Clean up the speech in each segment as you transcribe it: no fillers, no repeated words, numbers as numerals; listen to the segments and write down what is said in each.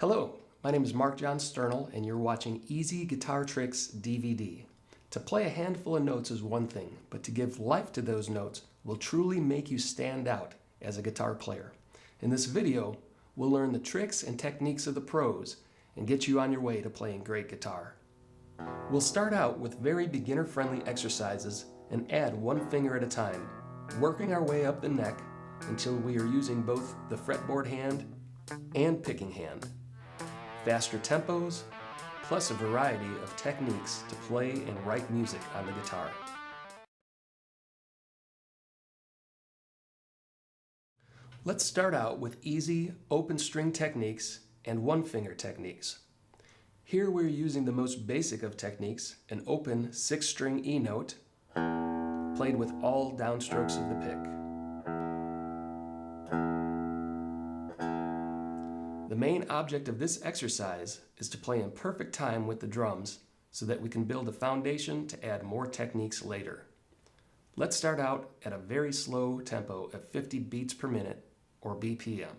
Hello, my name is Mark John Sternal and you're watching Easy Guitar Tricks DVD. To play a handful of notes is one thing, but to give life to those notes will truly make you stand out as a guitar player. In this video, we'll learn the tricks and techniques of the pros and get you on your way to playing great guitar. We'll start out with very beginner-friendly exercises and add one finger at a time, working our way up the neck until we are using both the fretboard hand and picking hand. Faster tempos, plus a variety of techniques to play and write music on the guitar. Let's start out with easy open string techniques and one finger techniques. Here we're using the most basic of techniques, an open 6-string E note, played with all downstrokes of the pick. The main object of this exercise is to play in perfect time with the drums so that we can build a foundation to add more techniques later. Let's start out at a very slow tempo of 50 beats per minute, or BPM.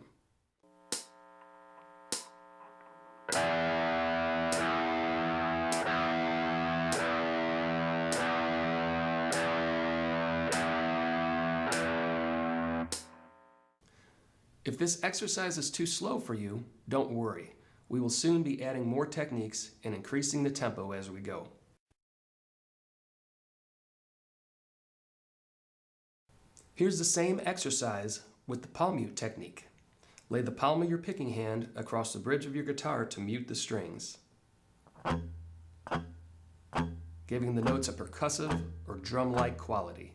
If this exercise is too slow for you, don't worry. We will soon be adding more techniques and increasing the tempo as we go. Here's the same exercise with the palm mute technique. Lay the palm of your picking hand across the bridge of your guitar to mute the strings, giving the notes a percussive or drum-like quality.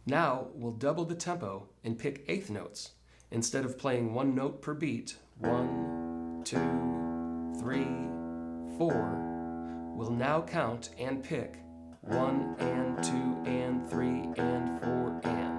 Now we'll double the tempo and pick eighth notes. Instead of playing one note per beat, 1, 2, 3, 4, we'll now count and pick 1 and 2 and 3 and 4 and.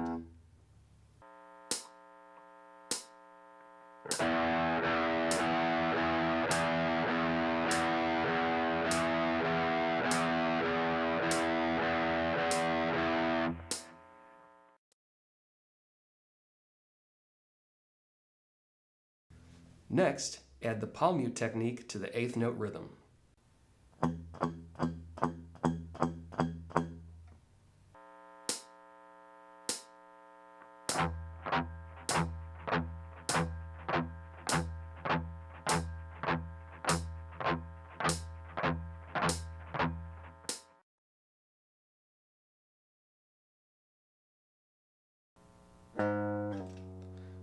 Next, add the palm mute technique to the eighth note rhythm.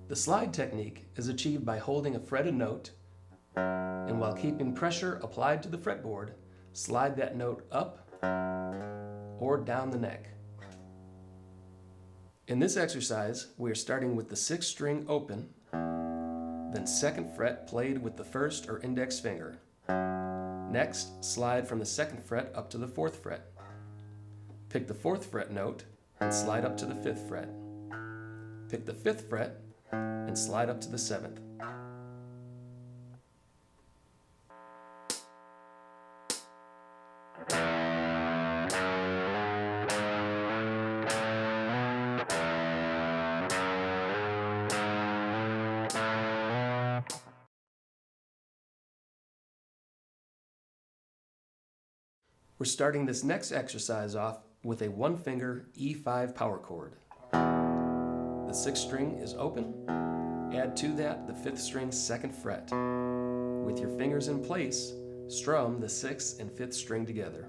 The slide technique is achieved by holding a fretted note and while keeping pressure applied to the fretboard, slide that note up or down the neck. In this exercise, we are starting with the 6th string open, then 2nd fret played with the 1st or index finger. Next, slide from the 2nd fret up to the 4th fret. Pick the 4th fret note and slide up to the 5th fret. Pick the 5th fret and slide up to the 7th. We're starting this next exercise off with a one-finger E5 power chord. The 6th string is open. Add to that the 5th string's 2nd fret. With your fingers in place, strum the 6th and 5th string together.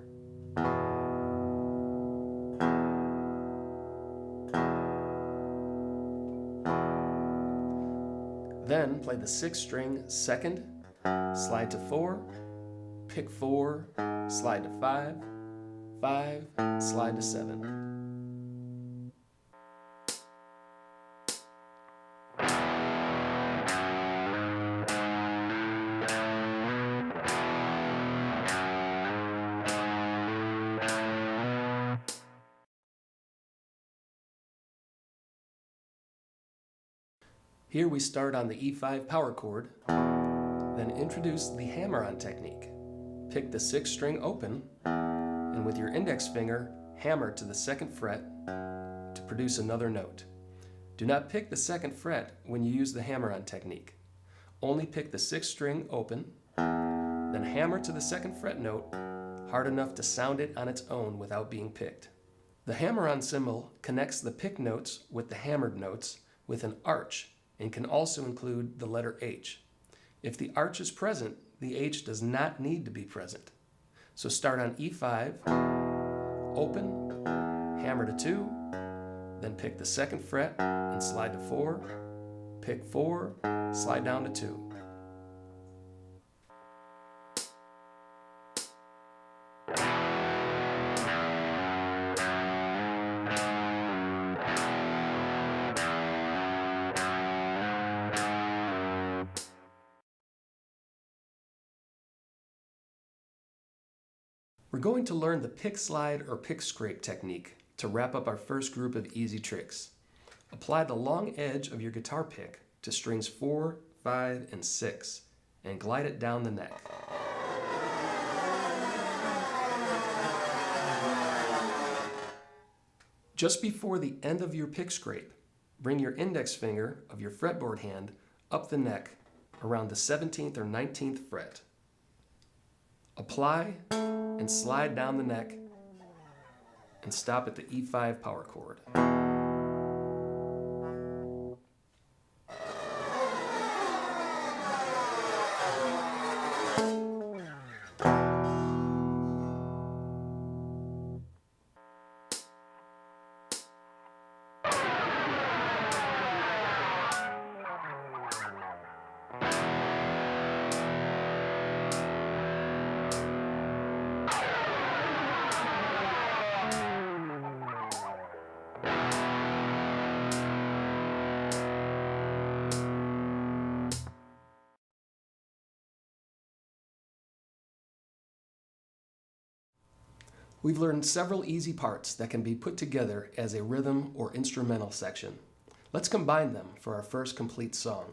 Then play the 6th string 2nd, slide to 4, pick 4, slide to 5, 5, slide to 7. Here we start on the E5 power chord, then introduce the hammer on technique. Pick the 6th string open, and with your index finger, hammer to the 2nd fret to produce another note. Do not pick the 2nd fret when you use the hammer on technique. Only pick the 6th string open, then hammer to the 2nd fret note hard enough to sound it on its own without being picked. The hammer on cymbal connects the picked notes with the hammered notes with an arch and can also include the letter H. If the arch is present, the H does not need to be present. So start on E5, open, hammer to 2, then pick the 2nd fret and slide to 4, pick 4, slide down to 2. We're going to learn the pick slide or pick scrape technique to wrap up our first group of easy tricks. Apply the long edge of your guitar pick to strings 4, 5, and 6 and glide it down the neck. Just before the end of your pick scrape, bring your index finger of your fretboard hand up the neck around the 17th or 19th fret. Apply and slide down the neck and stop at the E5 power chord. We've learned several easy parts that can be put together as a rhythm or instrumental section. Let's combine them for our first complete song.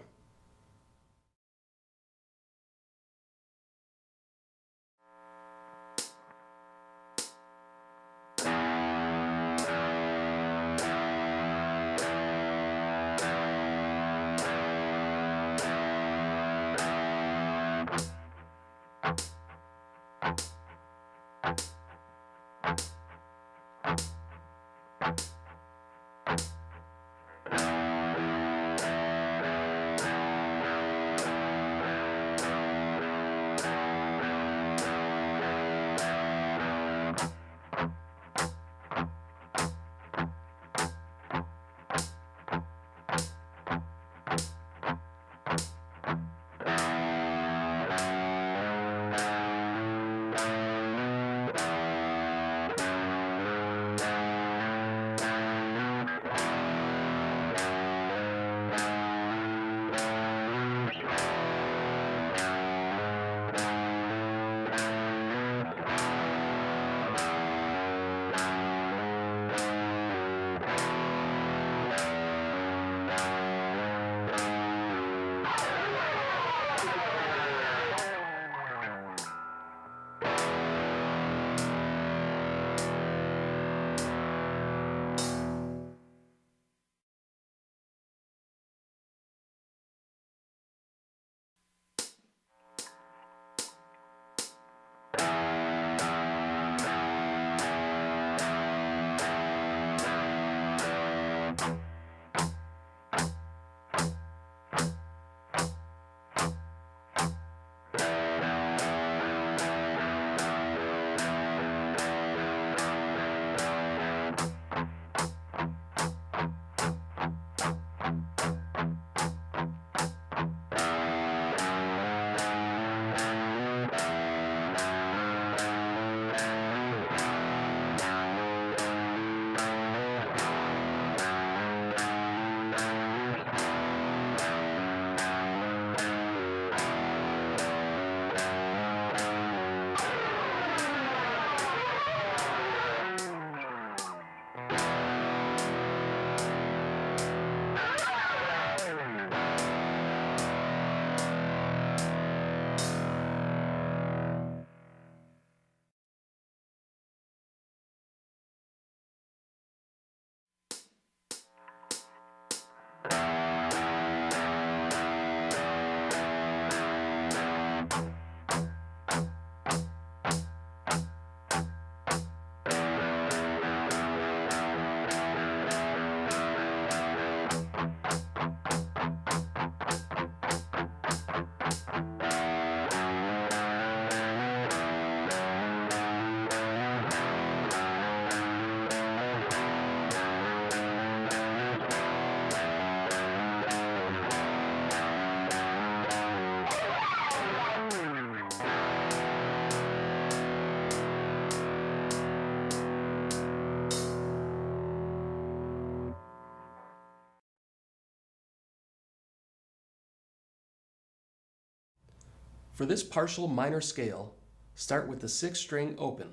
For this partial minor scale, start with the 6th string open,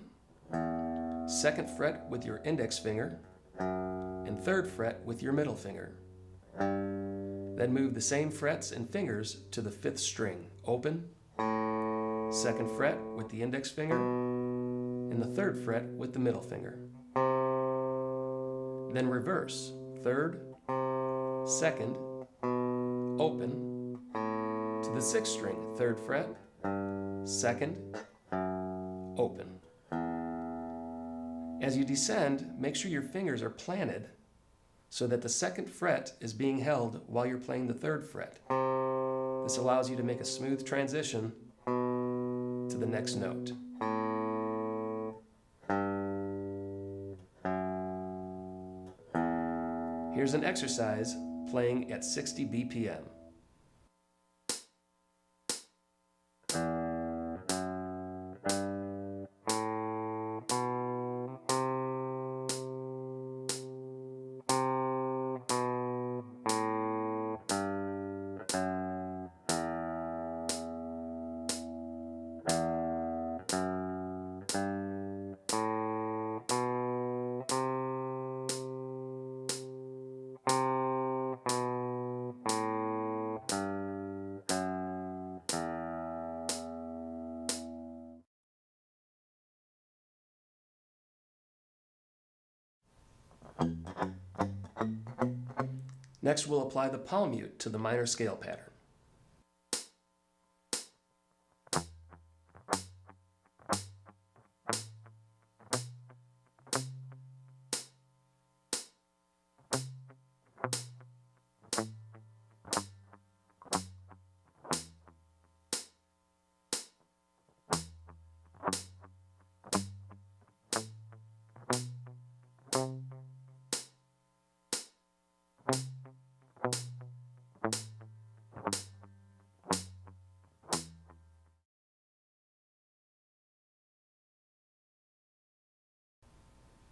2nd fret with your index finger, and 3rd fret with your middle finger. Then move the same frets and fingers to the 5th string open, 2nd fret with the index finger, and the 3rd fret with the middle finger. Then reverse 3rd, 2nd, open, to the 6th string, 3rd fret, 2nd, open. As you descend, make sure your fingers are planted so that the 2nd fret is being held while you're playing the 3rd fret. This allows you to make a smooth transition to the next note. Here's an exercise playing at 60 BPM. Next, we'll apply the palm mute to the minor scale pattern.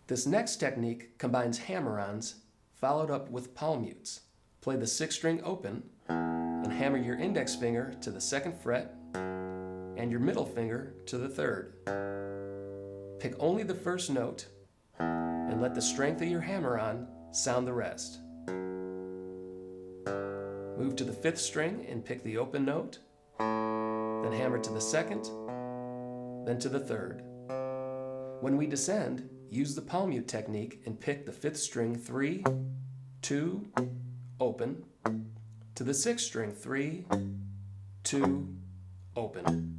This next technique combines hammer-ons followed up with palm mutes. Play the 6th string open and hammer your index finger to the 2nd fret and your middle finger to the 3rd. Pick only the 1st note and let the strength of your hammer-on sound the rest. Move to the 5th string and pick the open note, then hammer to the 2nd, then to the 3rd. When we descend, use the palm mute technique and pick the 5th string 3, 2, open, to the 6th string 3, 2, open.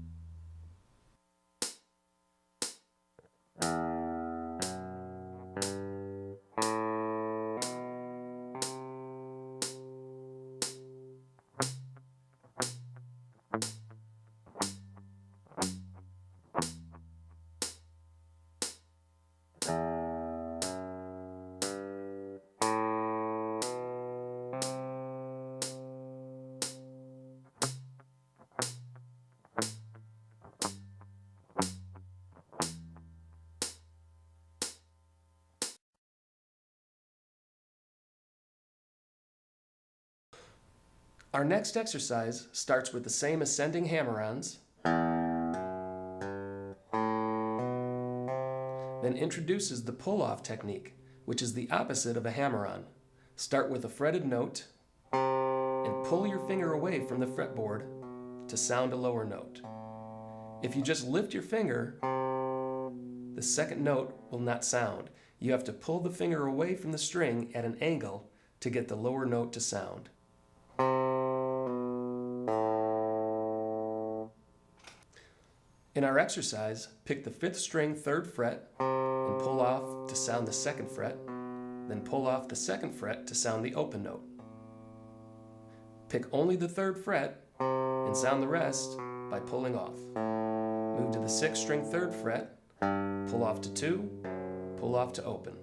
Our next exercise starts with the same ascending hammer-ons, then introduces the pull-off technique, which is the opposite of a hammer-on. Start with a fretted note and pull your finger away from the fretboard to sound a lower note. If you just lift your finger, the 2nd note will not sound. You have to pull the finger away from the string at an angle to get the lower note to sound. In our exercise, pick the 5th string 3rd fret and pull off to sound the 2nd fret, then pull off the 2nd fret to sound the open note. Pick only the 3rd fret and sound the rest by pulling off. Move to the 6th string 3rd fret, pull off to 2, pull off to open.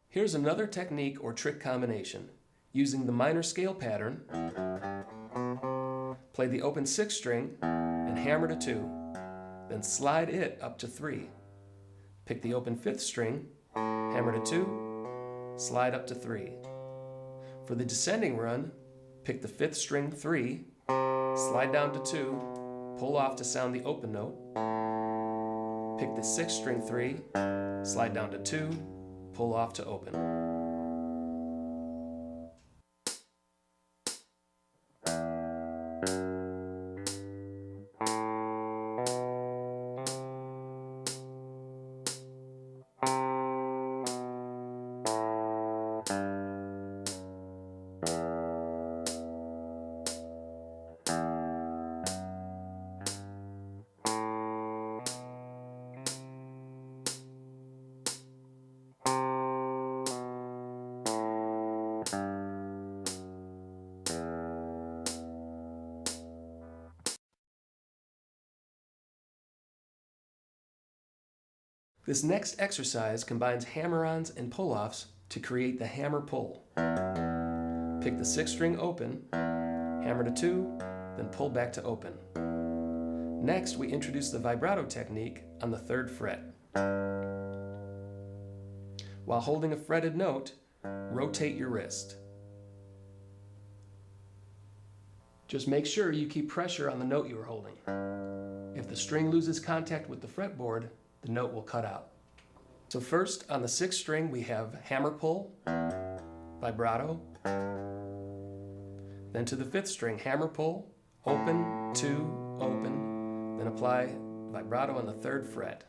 Here's another technique or trick combination. Using the minor scale pattern, play the open 6th string and hammer to 2, then slide it up to 3. Pick the open 5th string, hammer to 2, slide up to 3. For the descending run, pick the 5th string 3, slide down to 2, pull off to sound the open note. Pick the 6th string 3, slide down to 2, pull off to open. This next exercise combines hammer-ons and pull-offs to create the hammer pull. Pick the 6th string open, hammer to 2, then pull back to open. Next, we introduce the vibrato technique on the 3rd fret. While holding a fretted note, rotate your wrist. Just make sure you keep pressure on the note you are holding. If the string loses contact with the fretboard, the note will cut out. So first, on the 6th string, we have hammer pull, vibrato. Then to the 5th string, hammer pull, open, 2, open. Then apply vibrato on the 3rd fret.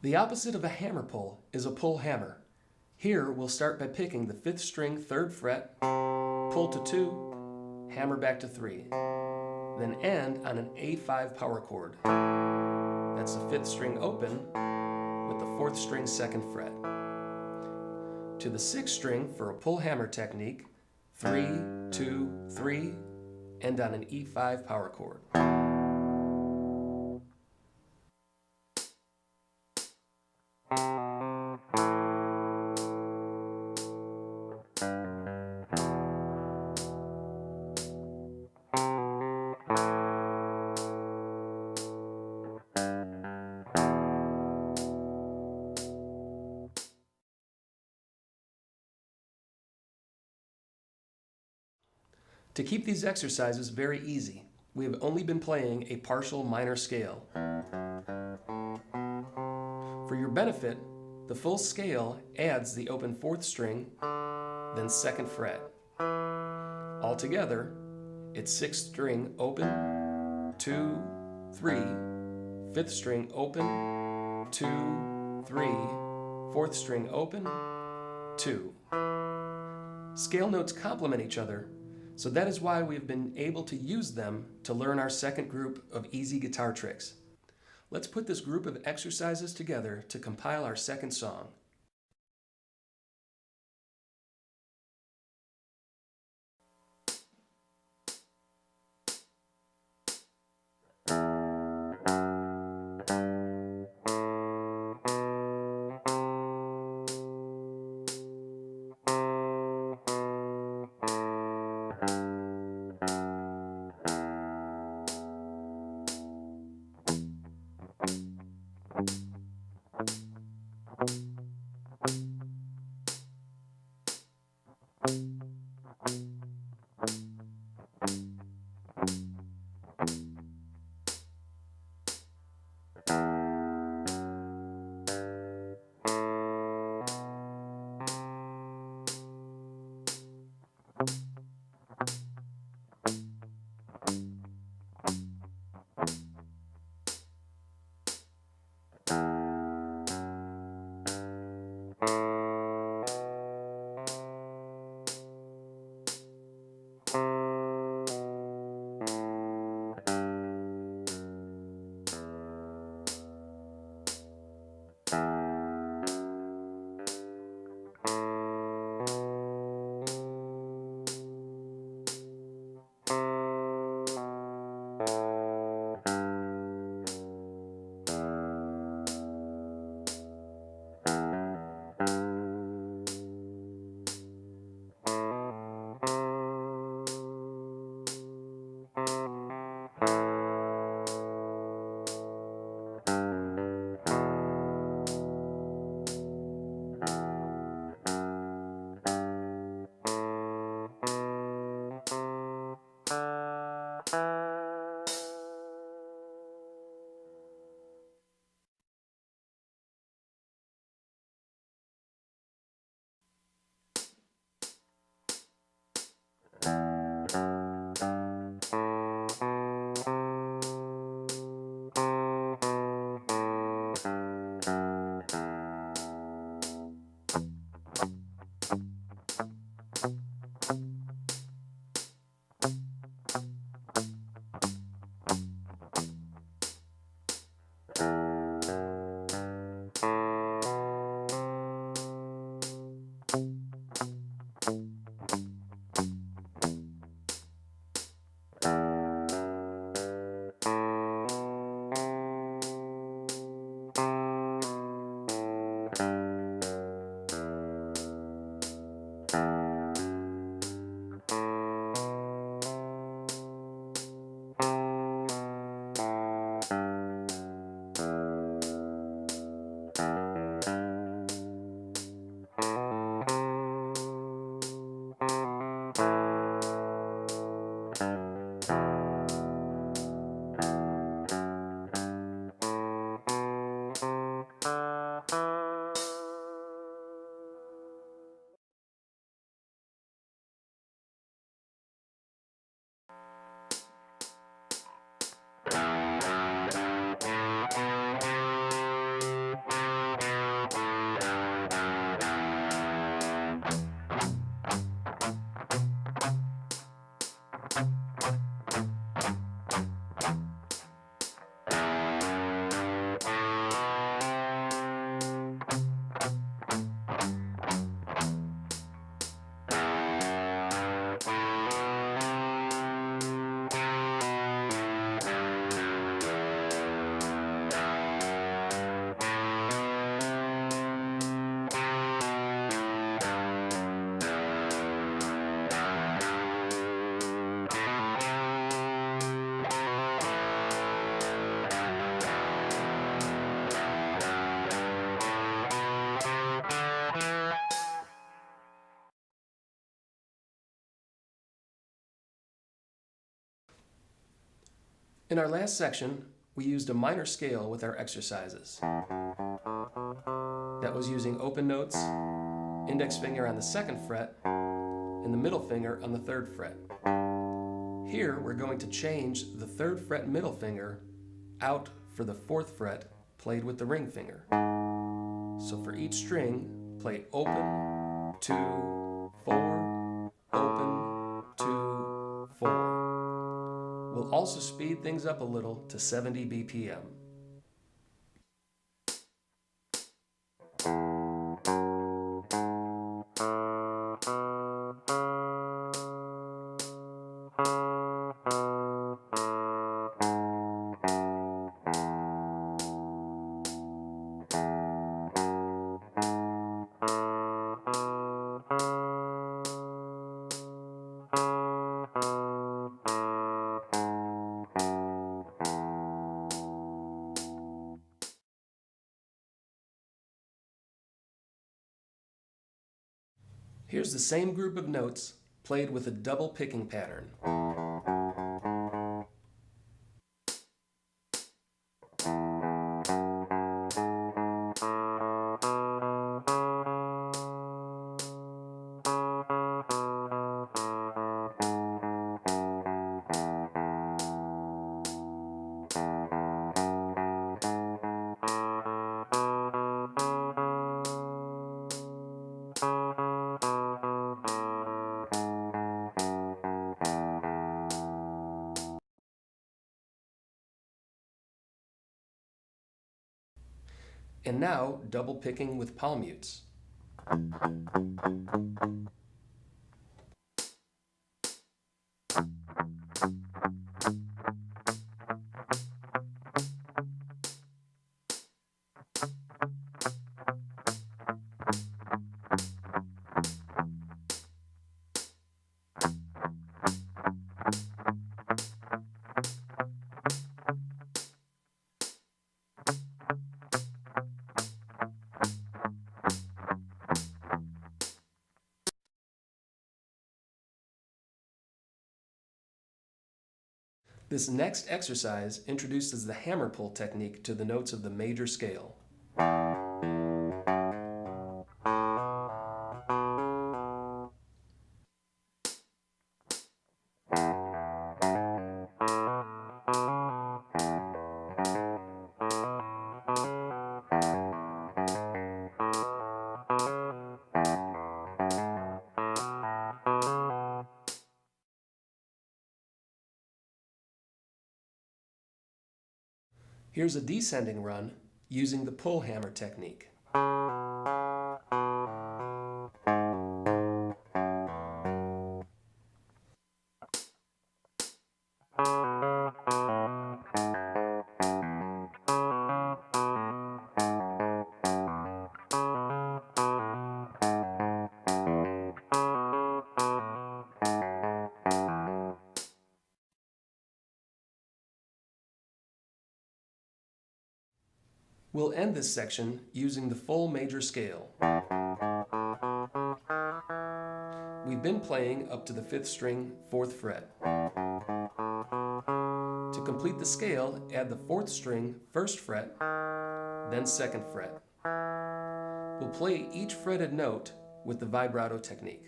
The opposite of a hammer pull is a pull hammer. Here we'll start by picking the 5th string 3rd fret, pull to 2, hammer back to 3, then end on an A5 power chord. That's the 5th string open with the 4th string 2nd fret. To the 6th string for a pull hammer technique, 3, 2, 3, end on an E5 power chord. To keep these exercises very easy, we have only been playing a partial minor scale. For your benefit, the full scale adds the open 4th string, then 2nd fret. Altogether, it's 6th string open, 2, 3, 5th string open, 2, 3, 4th string open, 2. Scale notes complement each other, so that is why we have been able to use them to learn our second group of easy guitar tricks. Let's put this group of exercises together to compile our second song. In our last section, we used a minor scale with our exercises. That was using open notes, index finger on the 2nd fret, and the middle finger on the 3rd fret. Here, we're going to change the 3rd fret middle finger out for the 4th fret, played with the ring finger. So for each string, play open, 2, 4, open, 2, 4. We'll also speed things up a little to 70 BPM. Here's the same group of notes played with a double picking pattern. And now, double picking with palm mutes. This next exercise introduces the hammer pull technique to the notes of the major scale. Here's a descending run using the pull hammer technique. We'll end this section using the full major scale. We've been playing up to the 5th string, 4th fret. To complete the scale, add the 4th string, 1st fret, then 2nd fret. We'll play each fretted note with the vibrato technique.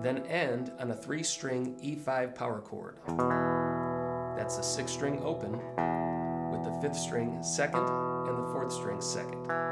Then end on a 3-string E5 power chord. That's the 6th string open with the 5th string 2nd and the 4th string 2nd.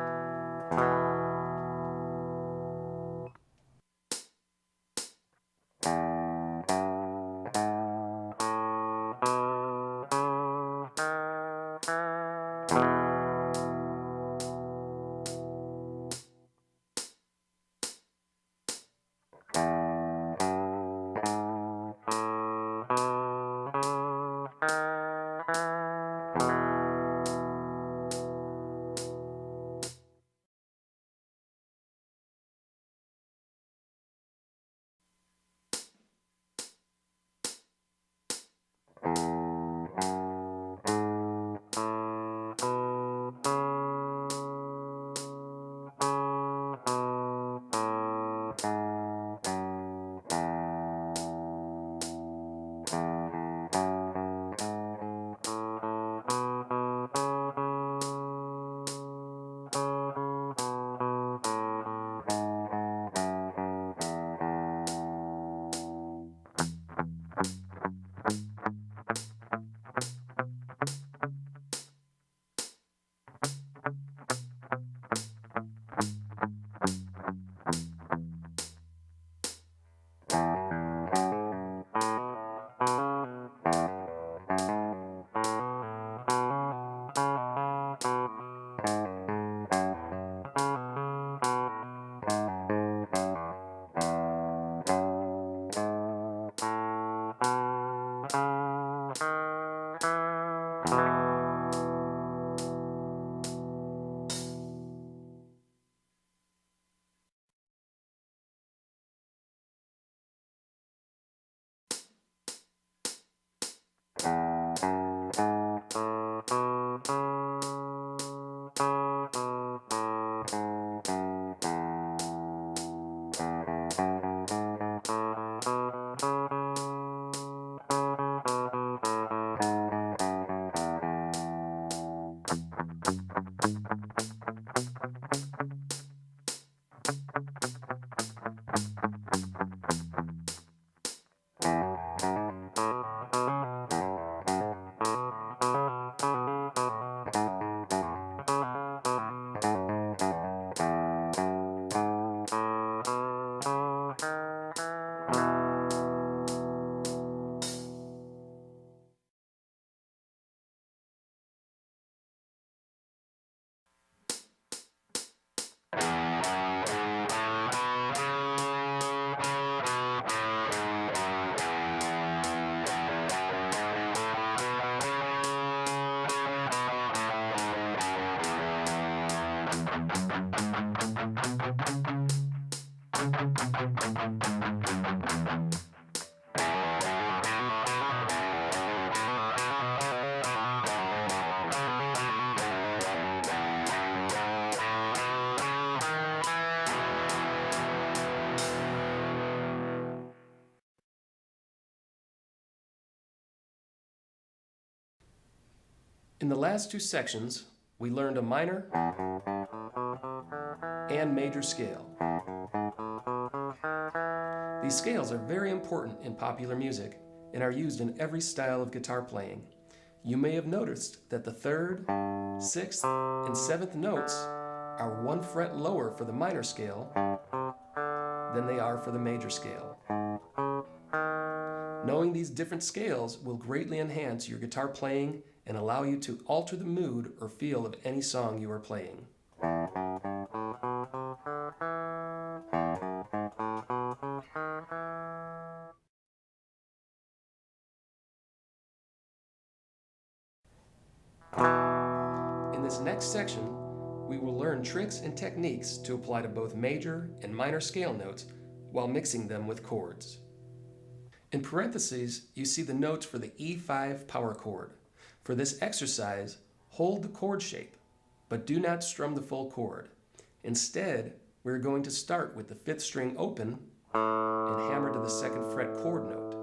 In the last 2 sections, we learned a minor and major scale. These scales are very important in popular music and are used in every style of guitar playing. You may have noticed that the 3rd, 6th, and 7th notes are 1 fret lower for the minor scale than they are for the major scale. Knowing these different scales will greatly enhance your guitar playing and allow you to alter the mood or feel of any song you are playing. In this next section, we will learn tricks and techniques to apply to both major and minor scale notes while mixing them with chords. In parentheses, you see the notes for the E5 power chord. For this exercise, hold the chord shape, but do not strum the full chord. Instead, we're going to start with the 5th string open and hammer to the 2nd fret chord note.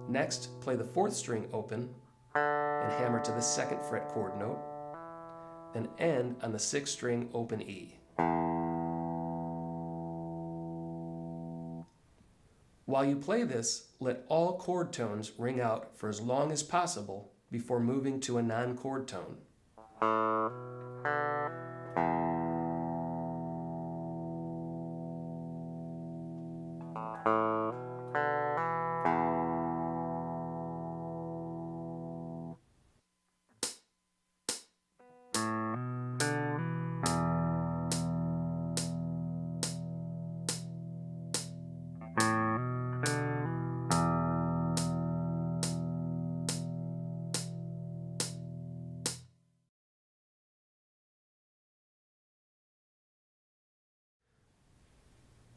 Next, play the 4th string open and hammer to the 2nd fret chord note, then end on the 6th string open E. While you play this, let all chord tones ring out for as long as possible before moving to a non-chord tone.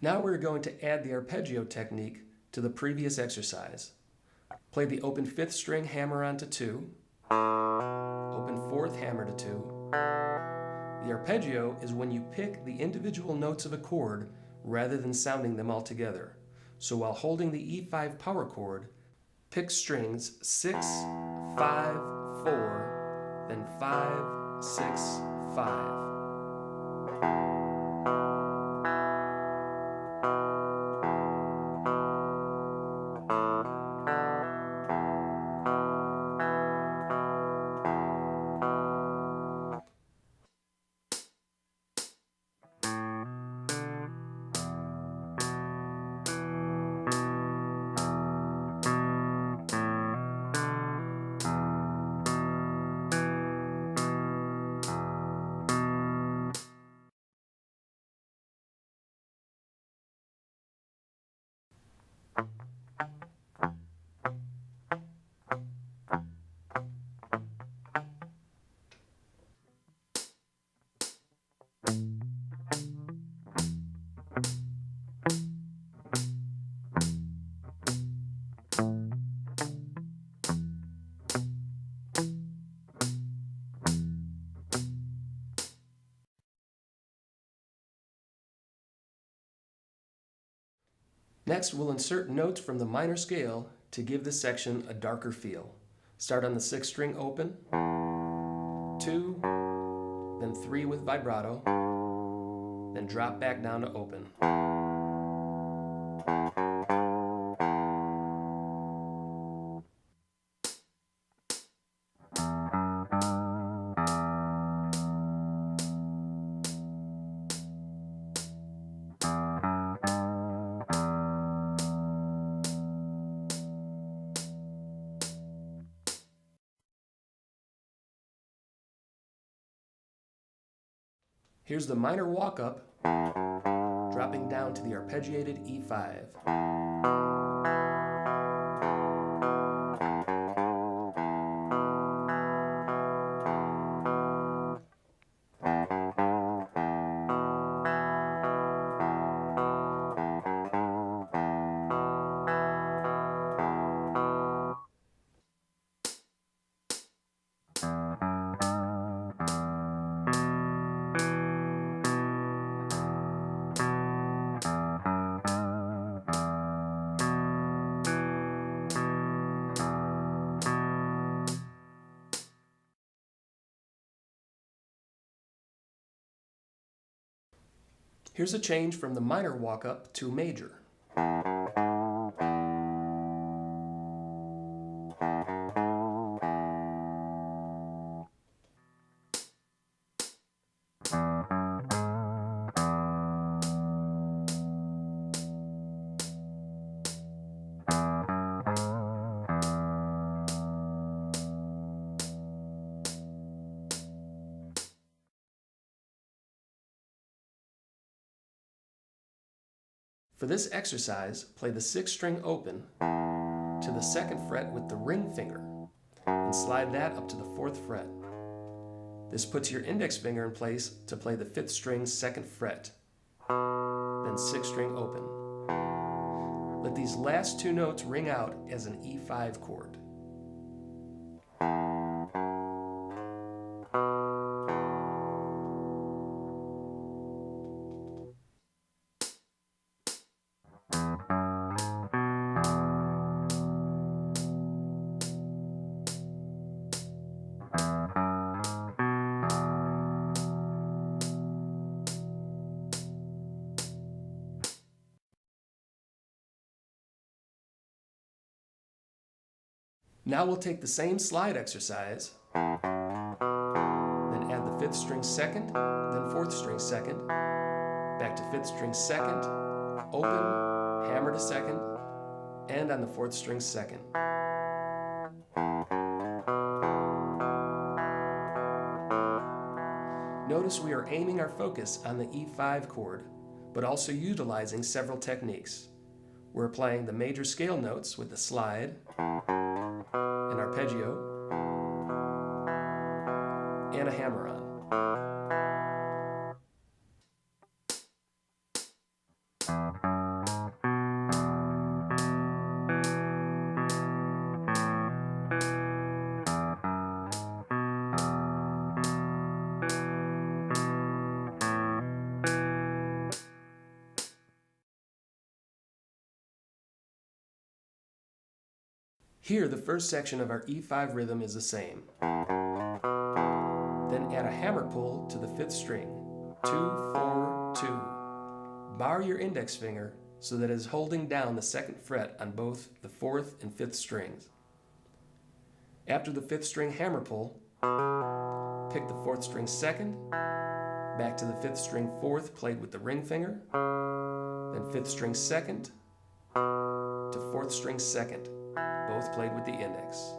Now we're going to add the arpeggio technique to the previous exercise. Play the open 5th string hammer on to 2, open 4th hammer to 2. The arpeggio is when you pick the individual notes of a chord rather than sounding them all together. So while holding the E5 power chord, pick strings 6, 5, 4, then 5, 6, 5. Next, we'll insert notes from the minor scale to give this section a darker feel. Start on the 6th string open, 2, then 3 with vibrato, then drop back down to open. Here's the minor walk-up, dropping down to the arpeggiated E5. Here's a change from the minor walk-up to major. For this exercise, play the 6th string open to the 2nd fret with the ring finger and slide that up to the 4th fret. This puts your index finger in place to play the 5th string's 2nd fret. then 6th string open. Let these last two notes ring out as an E5 chord. Now we'll take the same slide exercise, then add the 5th string 2nd, then 4th string 2nd, back to 5th string 2nd, open, hammer to 2nd, and on the 4th string 2nd. Notice we are aiming our focus on the E5 chord, but also utilizing several techniques. We're applying the major scale notes with the slide, an arpeggio, and a hammer on. Here, the first section of our E5 rhythm is the same. Then add a hammer pull to the 5th string, 2, 4, 2. Bar your index finger so that it is holding down the 2nd fret on both the 4th and 5th strings. After the 5th string hammer pull, pick the 4th string 2nd, back to the 5th string 4th played with the ring finger, then 5th string 2nd to 4th string 2nd. Both played with the index.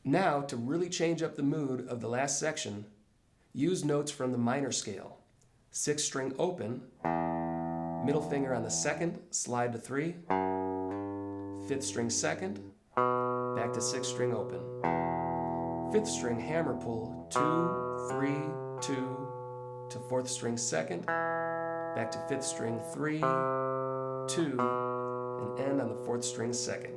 Now, to really change up the mood of the last section, use notes from the minor scale. 6th string open, middle finger on the 2nd, slide to 3, 5th string 2nd, back to 6th string open. 5th string hammer pull, 2, 3, 2, to 4th string 2nd, back to 5th string 3, 2, and end on the 4th string 2nd.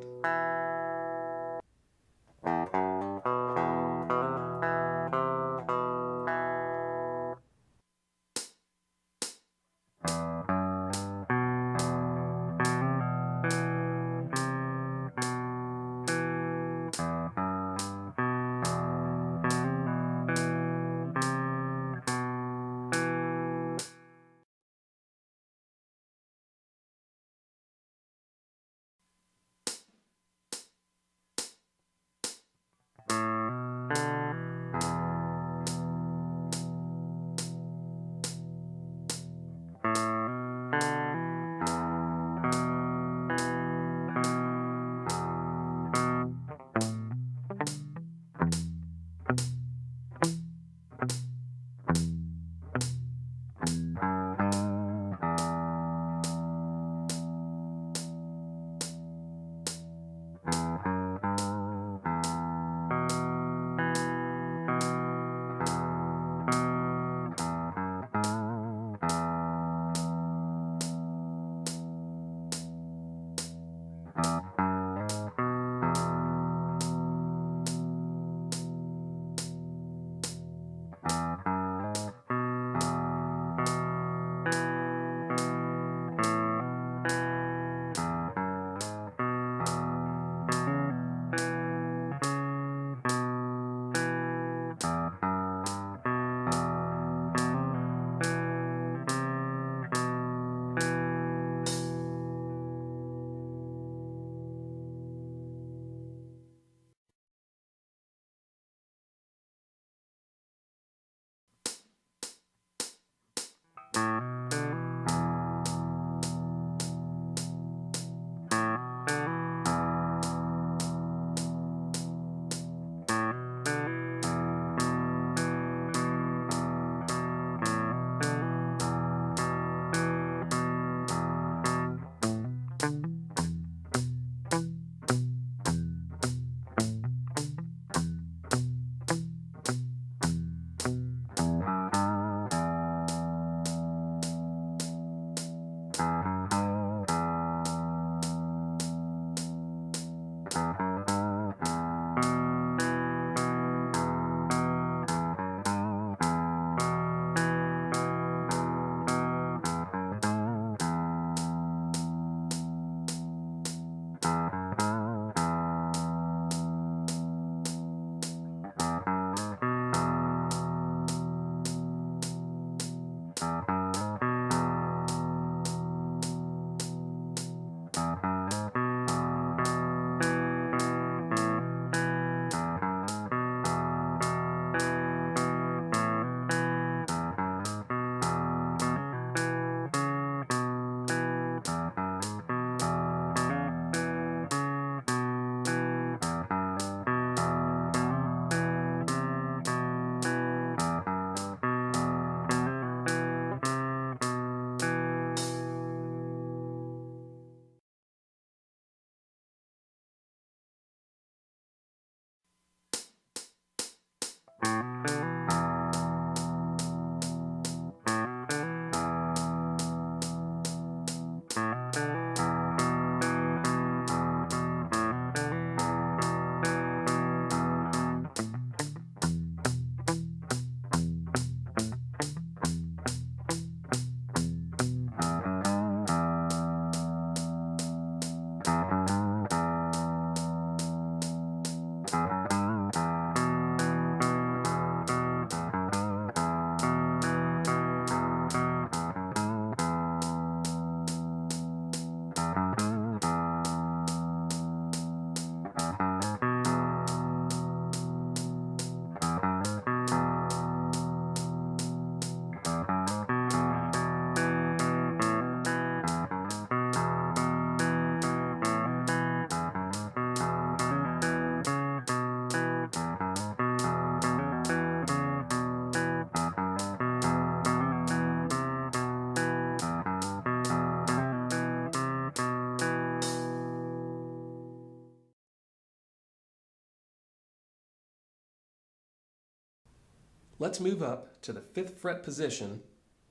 Let's move up to the 5th fret position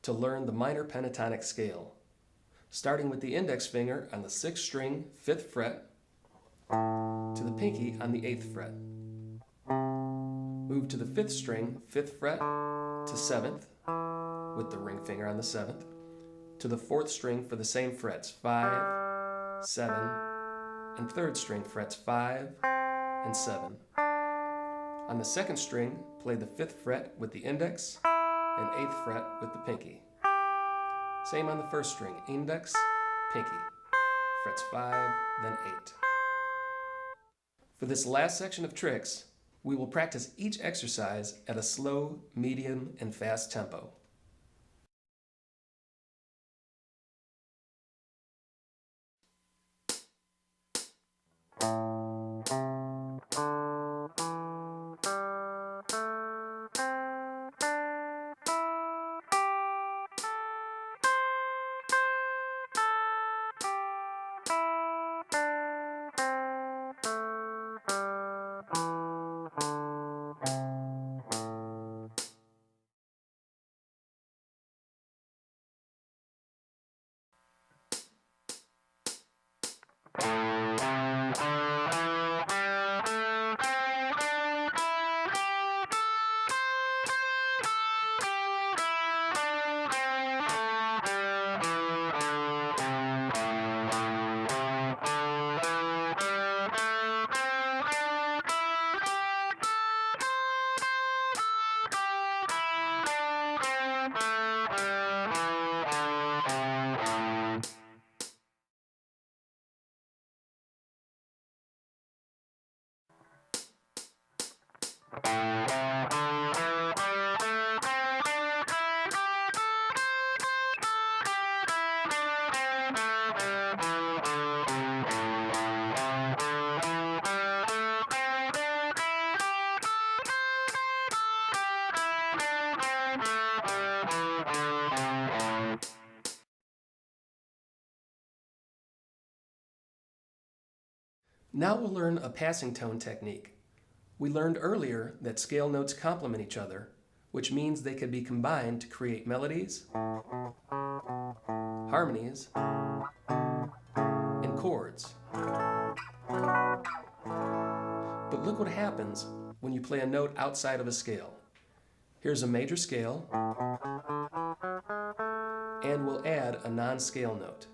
to learn the minor pentatonic scale, starting with the index finger on the 6th string, 5th fret, to the pinky on the 8th fret. Move to the 5th string, 5th fret, to 7th, with the ring finger on the 7th, to the 4th string for the same frets, 5, 7, and 3rd string frets 5 and 7. On the 2nd string, play the 5th fret with the index and 8th fret with the pinky. Same on the 1st string, index, pinky, frets 5, then 8. For this last section of tricks, we will practice each exercise at a slow, medium, and fast tempo. Now we'll learn a passing tone technique. We learned earlier that scale notes complement each other, which means they can be combined to create melodies, harmonies, and chords. But look what happens when you play a note outside of a scale. Here's a major scale, and we'll add a non-scale note.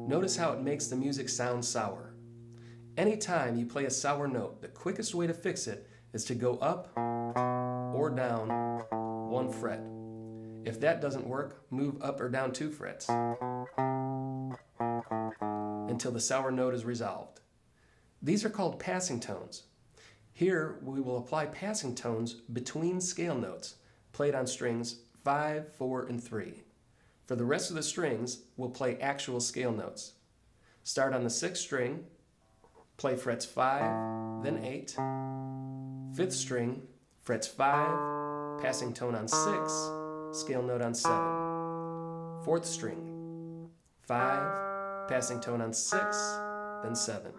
Notice how it makes the music sound sour. Anytime you play a sour note, the quickest way to fix it is to go up or down 1 fret. If that doesn't work, move up or down 2 frets until the sour note is resolved. These are called passing tones. Here we will apply passing tones between scale notes played on strings 5, 4, and 3. For the rest of the strings, we'll play actual scale notes. Start on the 6th string, play frets 5, then 8. 5th string, frets 5, passing tone on 6, scale note on 7. 4th string, 5, passing tone on 6, then 7.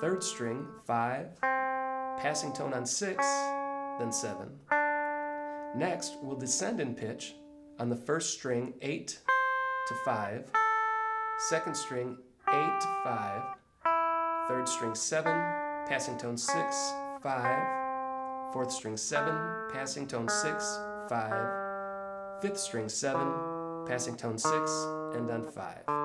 3rd string, 5, passing tone on 6, then 7. Next, we'll descend in pitch on the 1st string 8 to 5, 2nd string 8 to 5, 3rd string 7, passing tone 6, 5, 4th string 7, passing tone 6, 5, 5th string 7, passing tone 6, and on 5.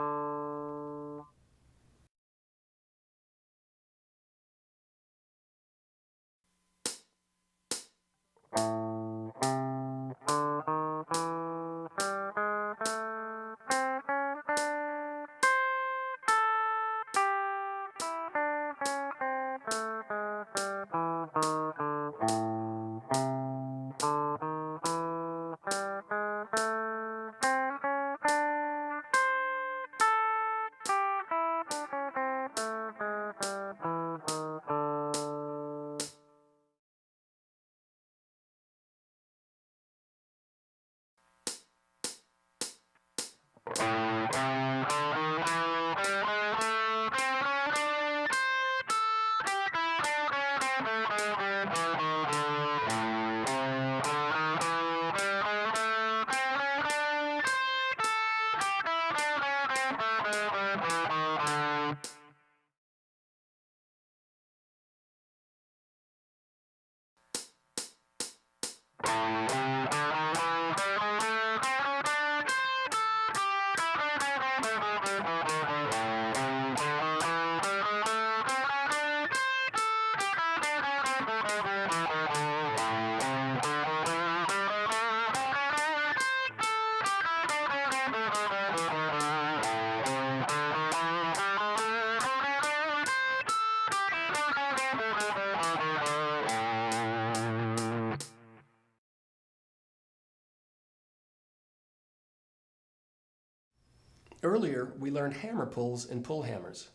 Earlier, we learned hammer pulls and pull hammers.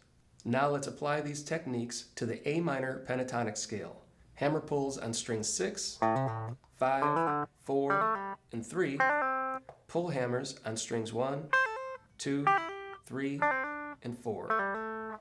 Now let's apply these techniques to the A minor pentatonic scale. Hammer pulls on strings 6, 5, 4, and 3. Pull hammers on strings 1, 2, 3, and 4.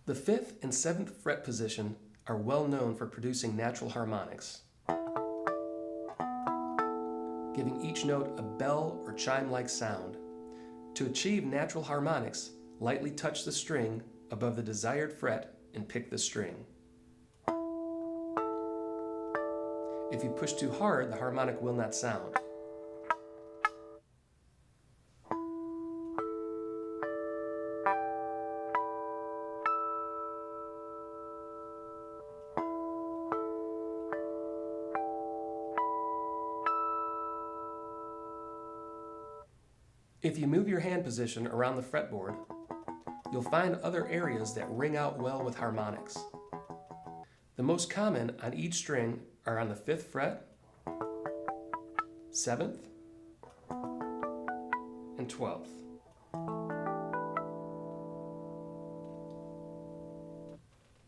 The 5th and 7th fret position are well known for producing natural harmonics, giving each note a bell or chime-like sound. To achieve natural harmonics, lightly touch the string above the desired fret and pick the string. If you push too hard, the harmonic will not sound. If you move your hand position around the fretboard, you'll find other areas that ring out well with harmonics. The most common on each string are on the 5th fret, 7th, and 12th.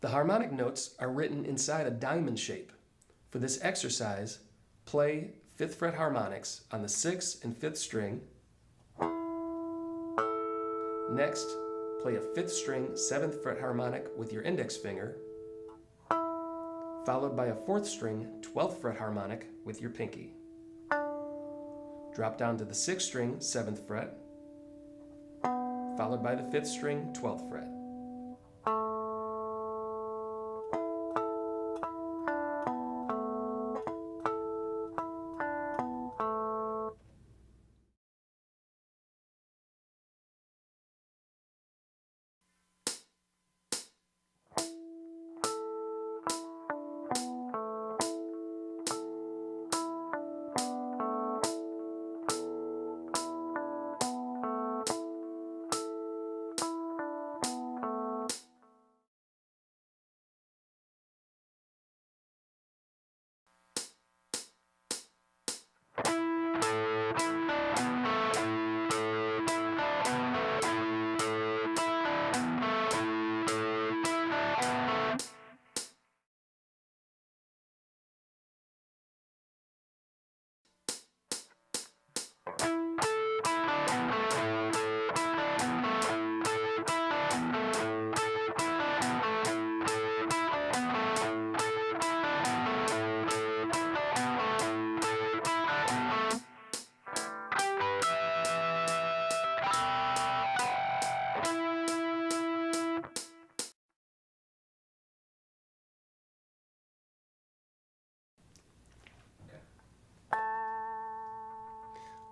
The harmonic notes are written inside a diamond shape. For this exercise, play 5th fret harmonics on the 6th and 5th string. Next, play a 5th string 7th fret harmonic with your index finger, followed by a 4th string 12th fret harmonic with your pinky. Drop down to the 6th string 7th fret, followed by the 5th string 12th fret.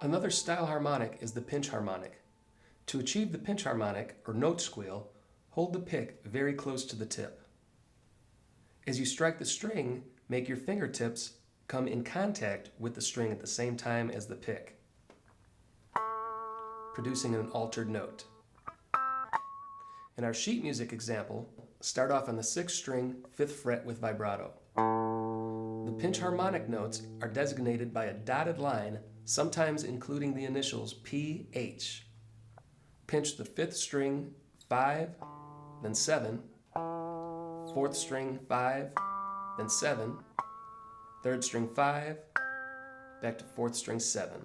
Another style harmonic is the pinch harmonic. To achieve the pinch harmonic, or note squeal, hold the pick very close to the tip. As you strike the string, make your fingertips come in contact with the string at the same time as the pick, producing an altered note. In our sheet music example, start off on the 6th string, 5th fret with vibrato. The pinch harmonic notes are designated by a dotted line, sometimes including the initials PH. pinch the 5th string 5, then 7, 4th string 5, then 7, 3rd string 5, back to 4th string 7.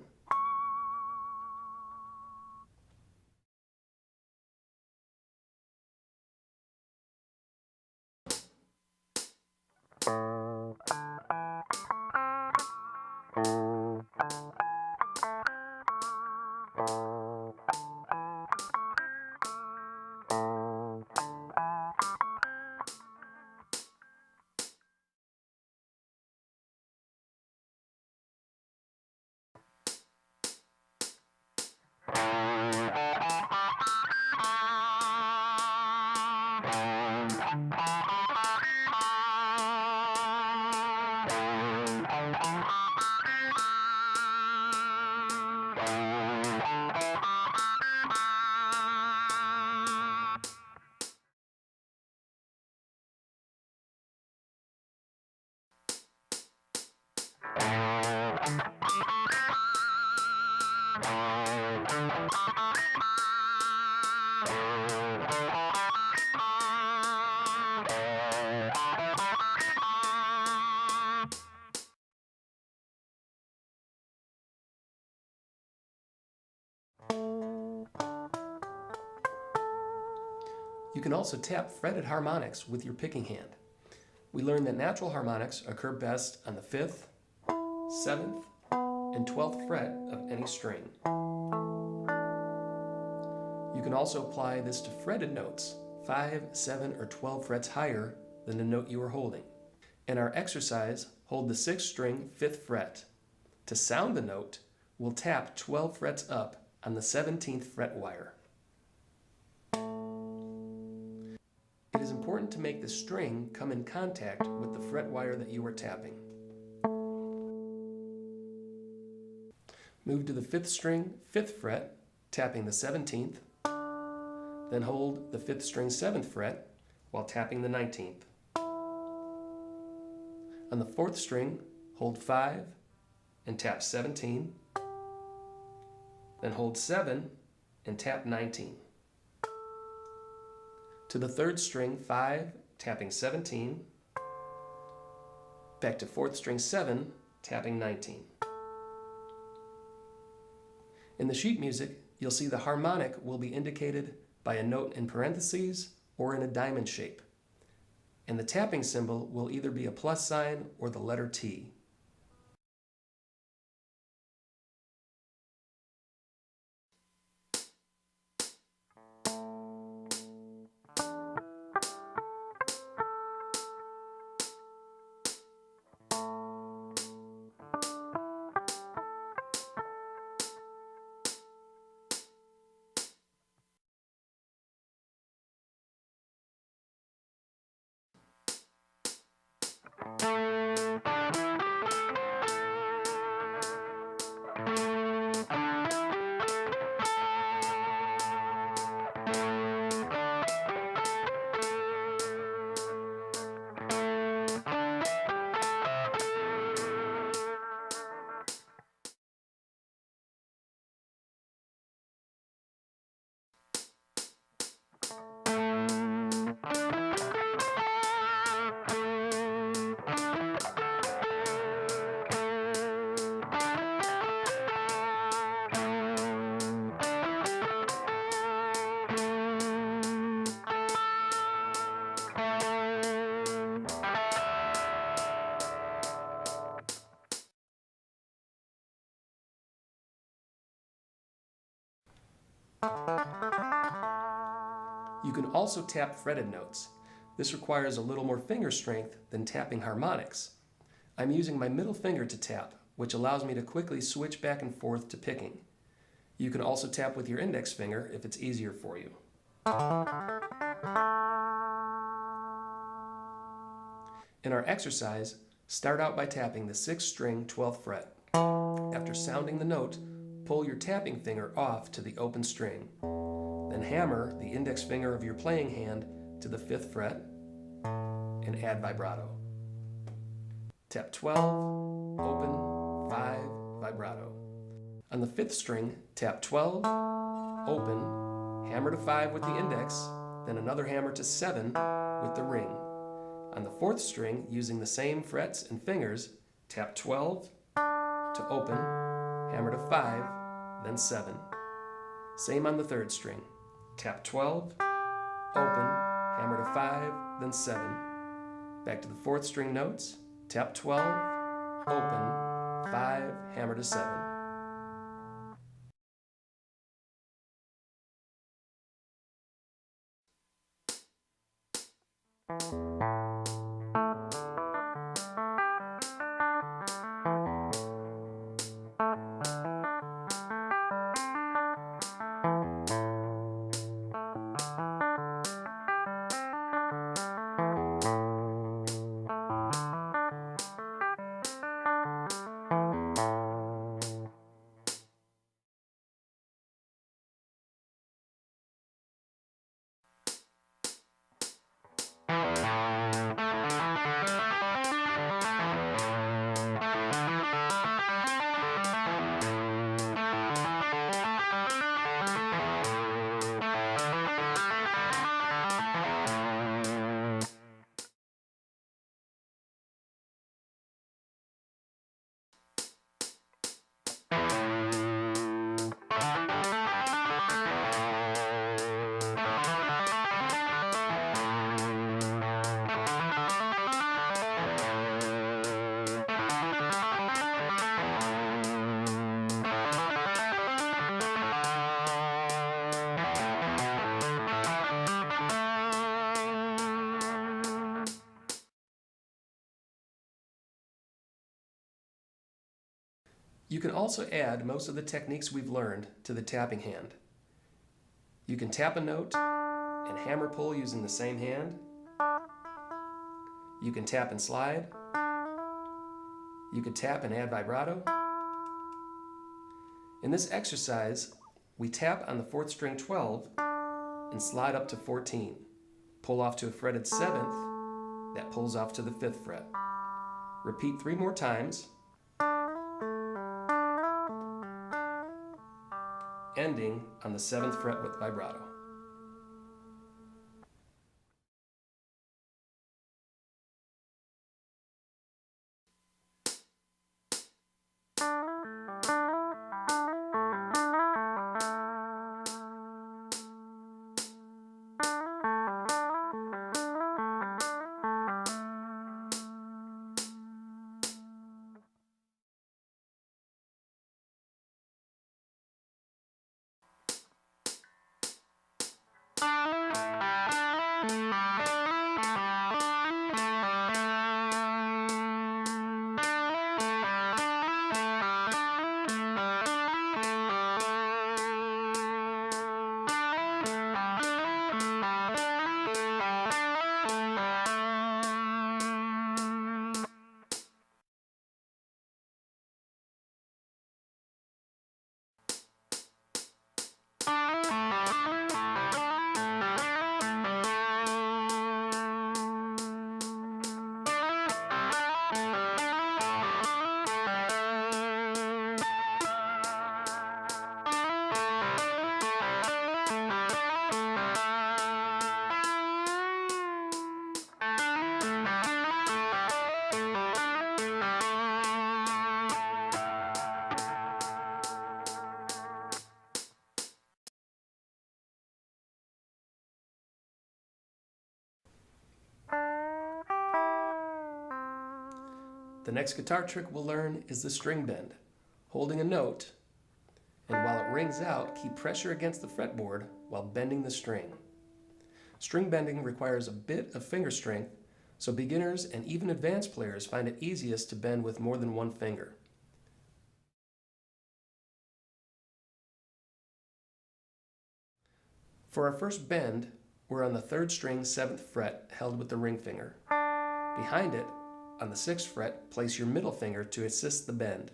You can also tap fretted harmonics with your picking hand. We learned that natural harmonics occur best on the 5th, 7th, and 12th fret of any string. You can also apply this to fretted notes, 5, 7, or 12 frets higher than the note you are holding. In our exercise, hold the 6th string 5th fret. To sound the note, we'll tap 12 frets up on the 17th fret wire. It is important to make the string come in contact with the fret wire that you are tapping. Move to the 5th string 5th fret, tapping the 17th, then hold the 5th string 7th fret while tapping the 19th. On the 4th string, hold 5 and tap 17, then hold 7 and tap 19. To the 3rd string 5, tapping 17, back to 4th string 7, tapping 19. In the sheet music, you'll see the harmonic will be indicated by a note in parentheses or in a diamond shape, and the tapping symbol will either be a plus sign or the letter T. You can also tap fretted notes. This requires a little more finger strength than tapping harmonics. I'm using my middle finger to tap, which allows me to quickly switch back and forth to picking. You can also tap with your index finger if it's easier for you. In our exercise, start out by tapping the 6th string 12th fret. After sounding the note, pull your tapping finger off to the open string. Then hammer the index finger of your playing hand to the 5th fret and add vibrato. Tap 12, open, 5, vibrato. On the 5th string, tap 12, open, hammer to 5 with the index, then another hammer to 7 with the ring. On the 4th string, using the same frets and fingers, tap 12 to open, hammer to 5, then 7. Same on the 3rd string. Tap 12, open, hammer to 5, then 7. Back to the 4th string notes, tap 12, open, 5, hammer to 7. You can also add most of the techniques we've learned to the tapping hand. You can tap a note and hammer pull using the same hand. You can tap and slide. You can tap and add vibrato. In this exercise, we tap on the 4th string 12 and slide up to 14. Pull off to a fretted 7th, that pulls off to the 5th fret. Repeat 3 more times, ending on the 7th fret with vibrato. The next guitar trick we'll learn is the string bend. Holding a note, and while it rings out, keep pressure against the fretboard while bending the string. String bending requires a bit of finger strength, so beginners and even advanced players find it easiest to bend with more than one finger. For our first bend, we're on the 3rd string 7th fret held with the ring finger. Behind it, on the 6th fret, place your middle finger to assist the bend.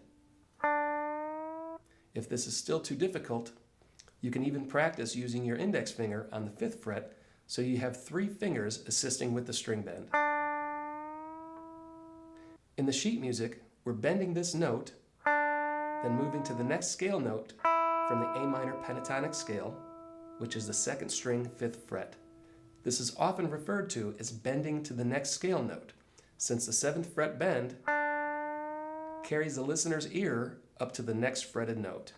If this is still too difficult, you can even practice using your index finger on the 5th fret so you have 3 fingers assisting with the string bend. In the sheet music, we're bending this note, then moving to the next scale note from the A minor pentatonic scale, which is the second string, 5th fret. This is often referred to as bending to the next scale note, since the 7th fret bend carries the listener's ear up to the next fretted note.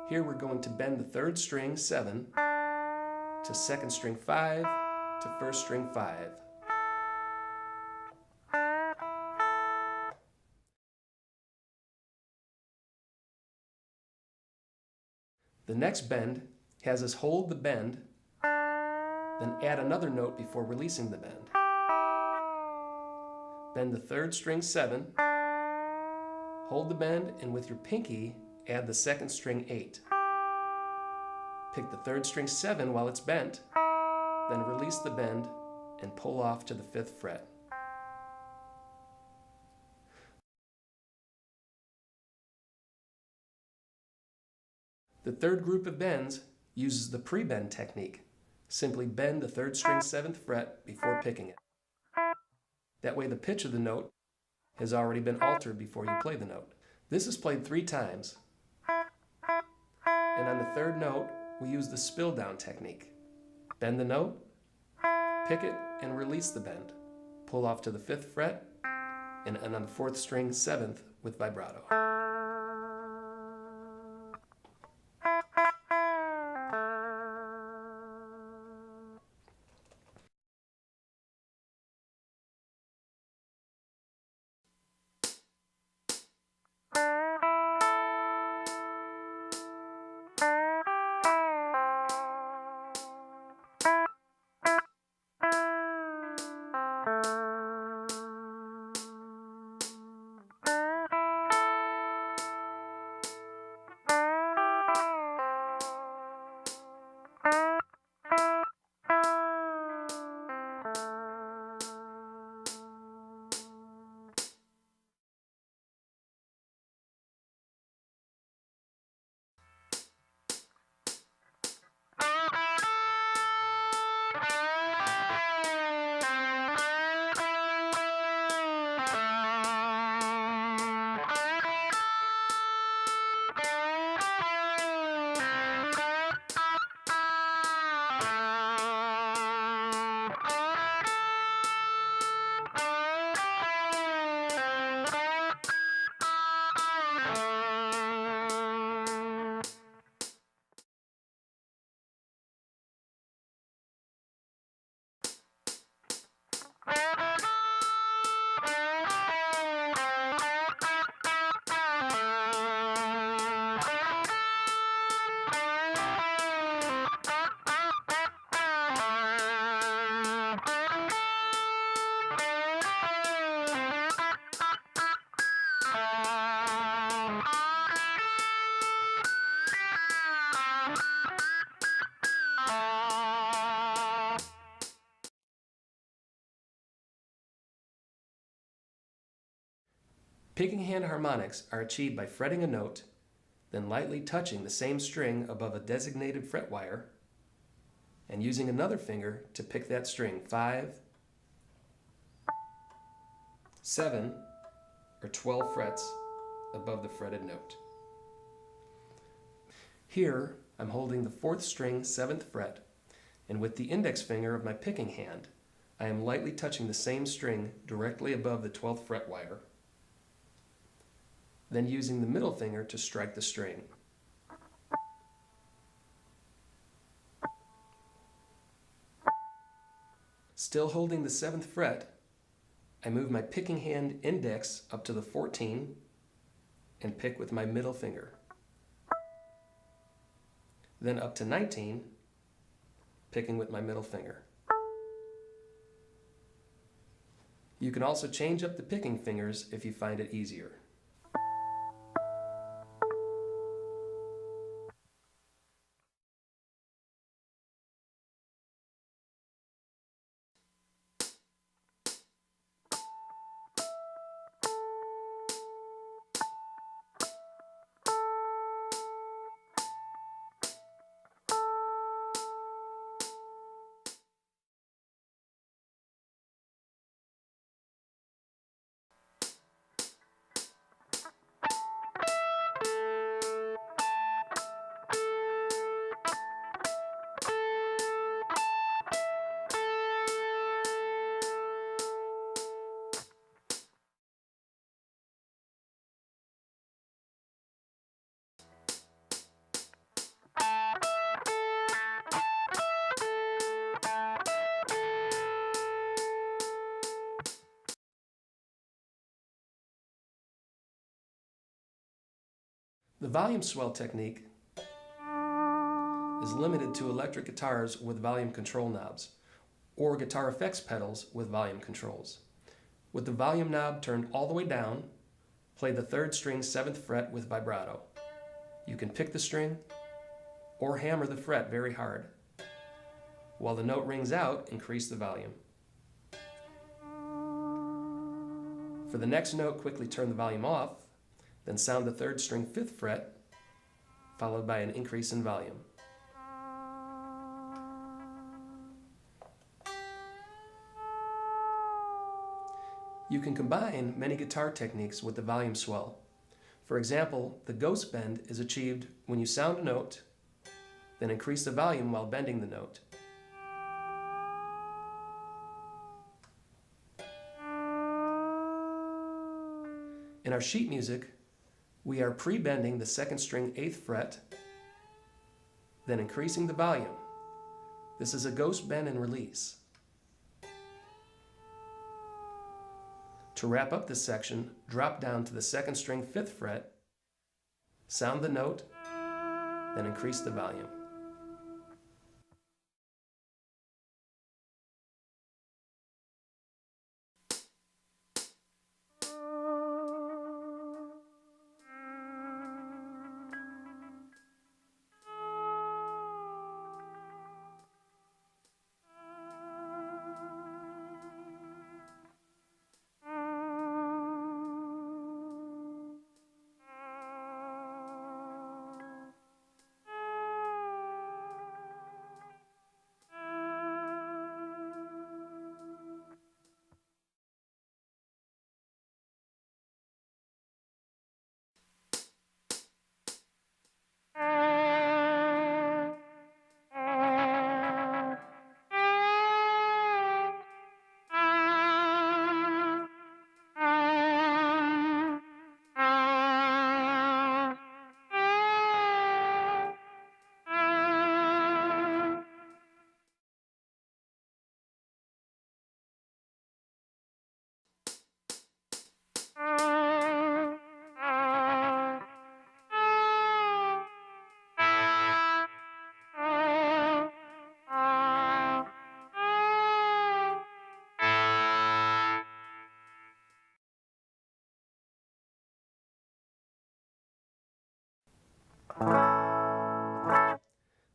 Here we're going to bend the 3rd string, 7, to 2nd string, 5, to 1st string, 5. The next bend has us hold the bend, then add another note before releasing the bend. Bend the 3rd string, 7, hold the bend, and with your pinky, add the 2nd string, 8. Pick the 3rd string, 7 while it's bent, then release the bend and pull off to the 5th fret. The third group of bends uses the pre-bend technique. Simply bend the 3rd string, 7th fret before picking it. That way the pitch of the note has already been altered before you play the note. This is played 3 times. And on the 3rd note, we use the spill down technique. Bend the note, pick it, and release the bend. Pull off to the 5th fret, and on the 4th string, 7th with vibrato. Picking hand harmonics are achieved by fretting a note, then lightly touching the same string above a designated fret wire, and using another finger to pick that string 5, 7, or 12 frets above the fretted note. Here, I'm holding the 4th string, 7th fret, and with the index finger of my picking hand, I am lightly touching the same string directly above the 12th fret wire, then using the middle finger to strike the string. Still holding the 7th fret, I move my picking hand index up to the 14 and pick with my middle finger. Then up to 19, picking with my middle finger. You can also change up the picking fingers if you find it easier. The volume swell technique is limited to electric guitars with volume control knobs, or guitar effects pedals with volume controls. With the volume knob turned all the way down, play the 3rd string 7th fret with vibrato. You can pick the string or hammer the fret very hard. While the note rings out, increase the volume. For the next note, quickly turn the volume off, then sound the 3rd string 5th fret, followed by an increase in volume. You can combine many guitar techniques with the volume swell. For example, the ghost bend is achieved when you sound a note, then increase the volume while bending the note. In our sheet music, we are pre-bending the 2nd string 8th fret, then increasing the volume. This is a ghost bend and release. To wrap up this section, drop down to the 2nd string 5th fret, sound the note, then increase the volume.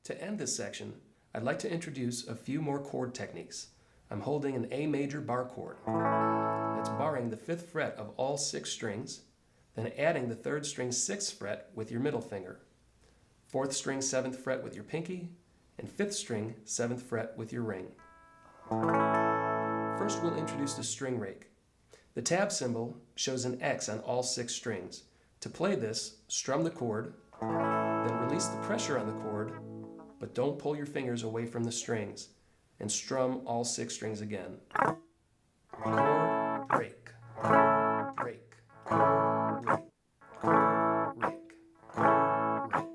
To end this section, I'd like to introduce a few more chord techniques. I'm holding an A major bar chord. That's barring the 5th fret of all 6 strings, then adding the 3rd string 6th fret with your middle finger, 4th string 7th fret with your pinky, and 5th string 7th fret with your ring. First, we'll introduce the string rake. The tab symbol shows an X on all 6 strings. To play this, strum the chord, then release the pressure on the chord, but don't pull your fingers away from the strings, and strum all 6 strings again. Chord, rake, chord, rake, chord, rake, chord, rake, chord, rake.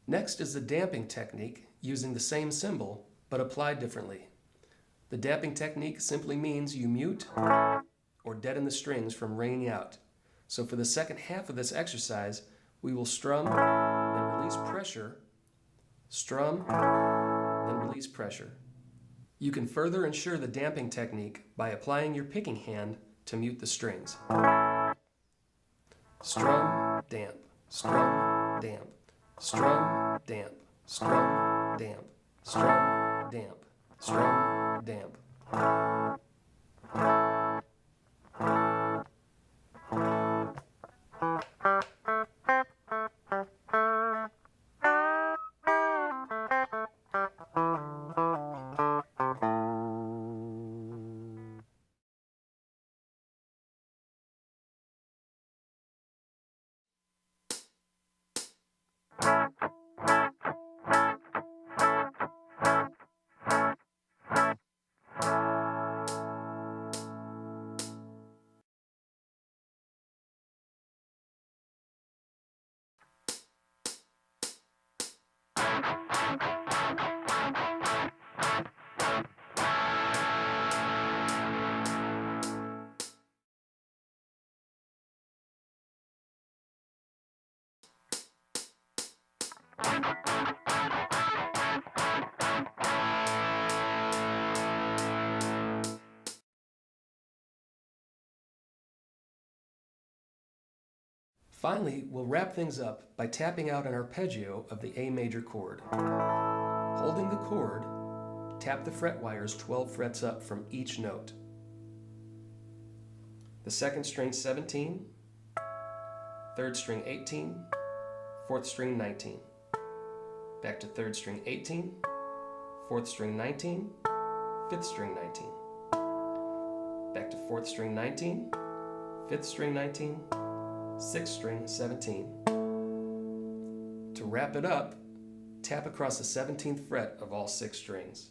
Next is the damping technique using the same symbol, but applied differently. The damping technique simply means you mute or deaden the strings from ringing out. So for the second half of this exercise, we will strum, then release pressure, strum, then release pressure. You can further ensure the damping technique by applying your picking hand to mute the strings. Strum, damp, strum, damp, strum, damp, strum, damp, strum, damp, strum, damp. Finally, we'll wrap things up by tapping out an arpeggio of the A major chord. Holding the chord, tap the fret wires 12 frets up from each note. The second string 17, third string 18, fourth string 19. Back to third string 18, fourth string 19, fifth string 19. Back to fourth string 19, fifth string 19, sixth string 17. To wrap it up, tap across the 17th fret of all 6 strings.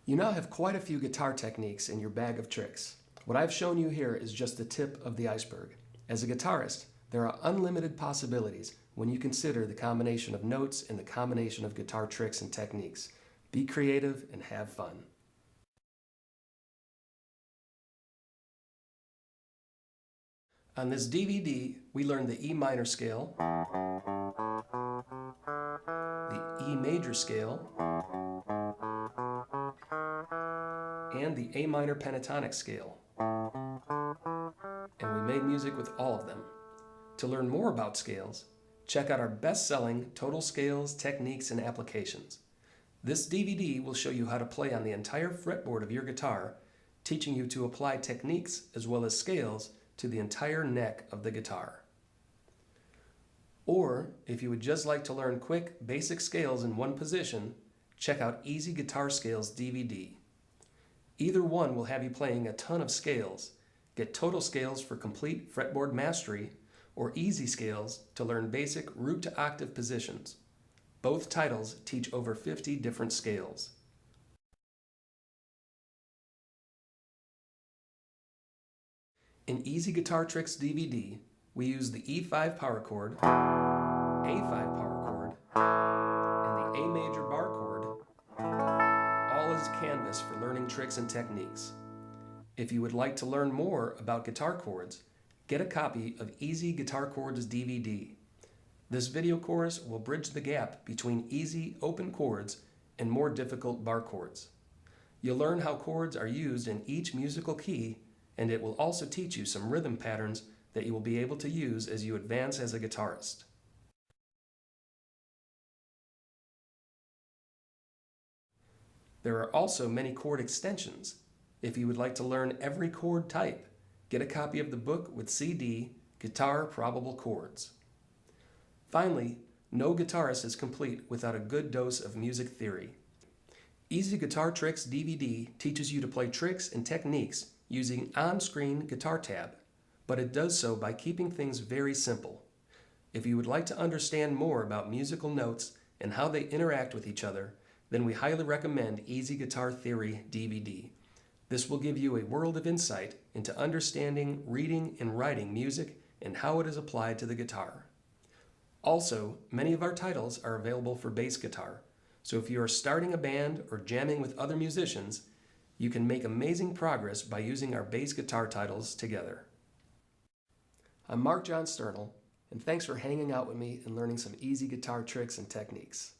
You now have quite a few guitar techniques in your bag of tricks. What I've shown you here is just the tip of the iceberg. As a guitarist, there are unlimited possibilities when you consider the combination of notes and the combination of guitar tricks and techniques. Be creative and have fun. On this DVD, we learned the E minor scale, the E major scale, and the A minor pentatonic scale. And we made music with all of them. To learn more about scales, check out our best-selling Total Scales, Techniques, and Applications. This DVD will show you how to play on the entire fretboard of your guitar, teaching you to apply techniques as well as scales to the entire neck of the guitar. Or, if you would just like to learn quick, basic scales in one position, check out Easy Guitar Scales DVD. Either one will have you playing a ton of scales. Get Total Scales for complete fretboard mastery, or Easy Scales to learn basic root to octave positions. Both titles teach over 50 different scales. In Easy Guitar Tricks DVD, we use the E5 power chord, A5 power chord, and the A major bar chord, all as canvas for learning tricks and techniques. If you would like to learn more about guitar chords, get a copy of Easy Guitar Chords DVD. This video course will bridge the gap between easy open chords and more difficult bar chords. You'll learn how chords are used in each musical key, and it will also teach you some rhythm patterns that you will be able to use as you advance as a guitarist. There are also many chord extensions. If you would like to learn every chord type, get a copy of the book with CD, Guitar Probable Chords. Finally, no guitarist is complete without a good dose of music theory. Easy Guitar Tricks DVD teaches you to play tricks and techniques using on-screen guitar tab, but it does so by keeping things very simple. If you would like to understand more about musical notes and how they interact with each other, then we highly recommend Easy Guitar Theory DVD. This will give you a world of insight into understanding, reading, and writing music and how it is applied to the guitar. Also, many of our titles are available for bass guitar, so if you are starting a band or jamming with other musicians, you can make amazing progress by using our bass guitar titles together. I'm Mark John Sternal, and thanks for hanging out with me and learning some easy guitar tricks and techniques.